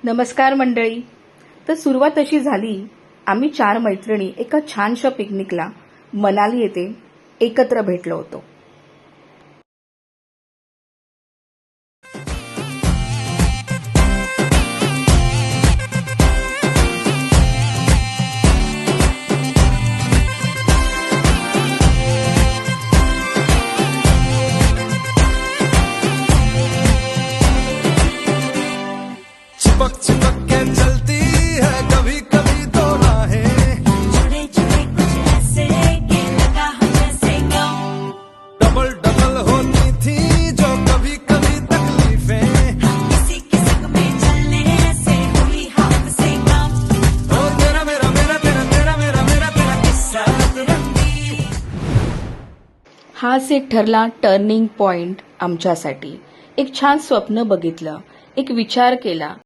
नमस्कार मंडळी. तर सुरुवात अशी झाली, आम्ही 4 मैत्रिणी एका छानशा पिकनिकला मनाली येथे एकत्र भेटलो होतो. चिपक चिपक के चलती है कभी कभी तो राहें, जुड़े जुड़े कुछ ऐसे कि लगा हम जैसे गाँव. डबल डबल होती थी जो कभी कभी तकलीफें. किसी के संग में चलने से हुई हमसे कम. ओ तेरा मेरा मेरा तेरा तेरा मेरा मेरा तेरा किस्सा. रंगी हाच एक ठरला टर्निंग पॉइंट आमच्यासाठी. एक छान स्वप्न बघितलं, एक विचार केला